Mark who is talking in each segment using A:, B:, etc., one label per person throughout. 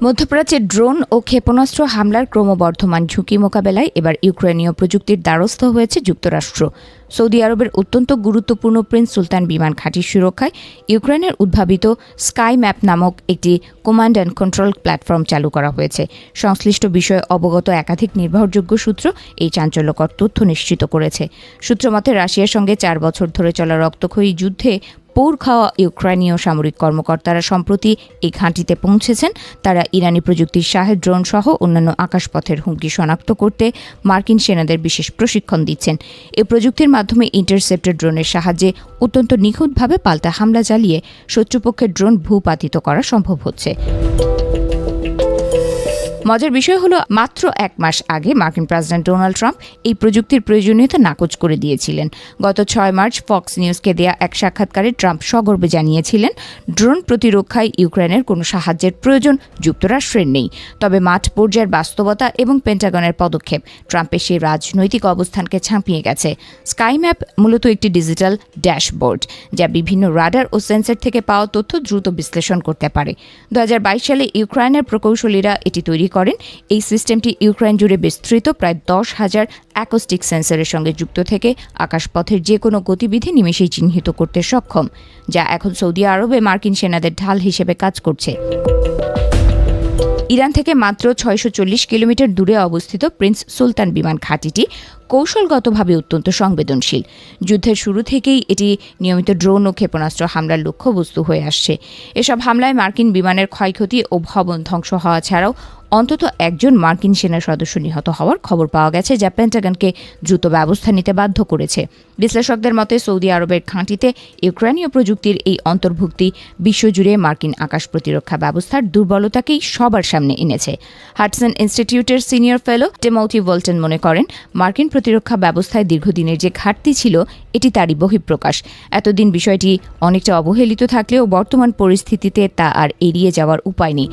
A: মধ্যপ্রাচ্যে ড্রোন ও ক্ষেপণাস্ত্র হামলার ক্রমবর্ধমান ঝুঁকি মোকাবেলায় এবার ইউক্রেনীয় প্রযুক্তির দ্বারস্থ হয়েছে যুক্তরাষ্ট্র। সৌদি আরবের অত্যন্ত গুরুত্বপূর্ণ প্রিন্স সুলতান বিমান ঘাঁটির সুরক্ষায় ইউক্রেনের উদ্ভাবিত স্কাই ম্যাপ নামক একটি কমান্ড অ্যান্ড কন্ট্রোল প্ল্যাটফর্ম চালু করা হয়েছে। সংশ্লিষ্ট বিষয়ে অবগত একাধিক নির্ভরযোগ্য সূত্র এই চাঞ্চল্যকর তথ্য নিশ্চিত করেছে। সূত্রমতে রাশিয়ার সঙ্গে 4 বছর ধরে চলা রক্তক্ষয়ী যুদ্ধে পোর খাওয়া ইউক্রেনীয় সামরিক কর্মকর্তারা সম্প্রতি এই ঘাঁটিতে পৌঁছেছেন। তারা ইরানি প্রযুক্তির শাহেদ ড্রোন সহ অন্যান্য আকাশপথের হুমকি শনাক্ত করতে মার্কিন সেনাদের বিশেষ প্রশিক্ষণ দিচ্ছেন। এই প্রযুক্তির মাধ্যমে ইন্টারসেপ্টর ড্রোনের সাহায্যে অত্যন্ত নিখুঁতভাবে পাল্টা হামলা চালিয়ে শত্রুপক্ষের ড্রোন ভূপাতিত করা সম্ভব হচ্ছে। মজার বিষয় হলো, মাত্র 1 মাস আগে মার্কিন প্রেসিডেন্ট ডোনাল্ড ট্রাম্প এই প্রযুক্তির প্রয়োজনীয়তা নাকচ করে দিয়েছিলেন। গত 6 মার্চ ফক্স নিউজকে দেয়া এক সাক্ষাৎকারে ট্রাম্প সগর্বে জানিয়েছিলেন, ড্রোন প্রতিরক্ষায় ইউক্রেনের কোনো সাহায্যের প্রয়োজন যুক্তরাষ্ট্রের নেই। তবে মাঠ পর্যায়ের বাস্তবতা এবং পেন্টাগনের পদক্ষেপ ট্রাম্পের সেই রাজনৈতিক অবস্থানকে ছাপিয়ে গেছে। স্কাই ম্যাপ মূলত একটি ডিজিটাল ড্যাশবোর্ড, যা বিভিন্ন রাডার ও সেন্সর থেকে পাওয়া তথ্য দ্রুত বিশ্লেষণ করতে পারে। 2022 সালে ইউক্রেনের প্রকৌশলীরা এটি তৈরি করেন। এই সিস্টেমটি ইউক্রেন জুড়ে বিস্তৃত প্রায় 10,000 অ্যাকোস্টিক সেন্সরের সঙ্গে যুক্ত থেকে আকাশপথের যে কোনো গতিবিধি নিমেষেই চিহ্নিত করতে সক্ষম, যা এখন সৌদি আরবে মার্কিন সেনাদের ঢাল হিসেবে কাজ করছে। ইরান থেকে মাত্র 640 কিলোমিটার দূরে অবস্থিত প্রিন্স সুলতান বিমান ঘাঁটিটি কৌশলগতভাবে অত্যন্ত সংবেদনশীল। যুদ্ধের শুরু থেকেই এটি নিয়মিত ড্রোন ও ক্ষেপণাস্ত্র হামলার লক্ষ্যবস্তু হয়ে আসছে। এসব হামলায় মার্কিন বিমানের ক্ষয়ক্ষতি ও ভবন ধ্বংস হওয়া ছাড়াও অন্তত একজন মার্কিন সেনা সদস্য নিহত হওয়ার খবর পাওয়া গেছে, যা পেন্টাগনকে দ্রুত ব্যবস্থা নিতে বাধ্য করেছে। বিশ্লেষকদের মতে সৌদি আরবের ঘাঁটিতে ইউক্রেনীয় প্রযুক্তির এই অন্তর্ভুক্তি বিশ্বজুড়ে মার্কিন আকাশ প্রতিরক্ষা ব্যবস্থার দুর্বলতাকেই সবার সামনে এনেছে। হাডসন ইনস্টিটিউটের সিনিয়র ফেলো টিমোথি ওয়ালটন মনে করেন, মার্কিন প্রতিরক্ষা ব্যবস্থায় দীর্ঘদিনের যে ঘাটতি ছিল, এটি তারই বহিঃপ্রকাশ। এতদিন বিষয়টি অনেকটা অবহেলিত থাকলেও বর্তমান পরিস্থিতিতে তা আর এড়িয়ে যাওয়ার উপায় নেই।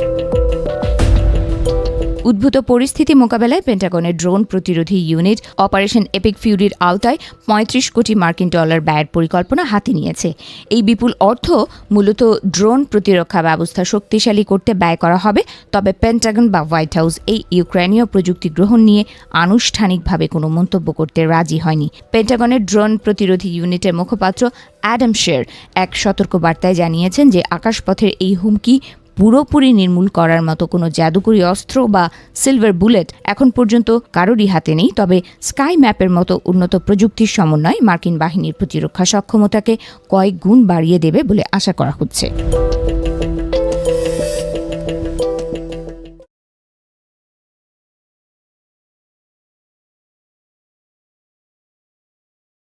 A: উদ্ভূত পরিস্থিতি মোকাবেলায় পেন্টাগনের ড্রোন প্রতিরোধী ইউনিট অপারেশন এপিক ফিউরির আওতায় 35 কোটি মার্কিন ডলার ব্যয়ের পরিকল্পনা হাতে নিয়েছে। এই বিপুল অর্থ মূলত ড্রোন প্রতিরক্ষা ব্যবস্থা শক্তিশালী করতে ব্যয় করা হবে। তবে পেন্টাগন বা হোয়াইট হাউস এই ইউক্রেনীয় প্রযুক্তি গ্রহণ নিয়ে আনুষ্ঠানিকভাবে কোনো মন্তব্য করতে রাজি হয়নি। পেন্টাগনের ড্রোন প্রতিরোধী ইউনিটের মুখপাত্র অ্যাডাম শের এক সতর্কবার্তায় জানিয়েছেন যে আকাশপথের এই হুমকি পুরোপুরি নির্মূল করার মতো কোনো জাদুকরী অস্ত্র বা সিলভার বুলেট এখন পর্যন্ত কারোরই হাতে নেই। তবে স্কাই ম্যাপের মতো উন্নত প্রযুক্তির সমন্বয় মার্কিন বাহিনীর প্রতিরক্ষা সক্ষমতাকে কয়েক গুণ বাড়িয়ে দেবে বলে আশা করা হচ্ছে।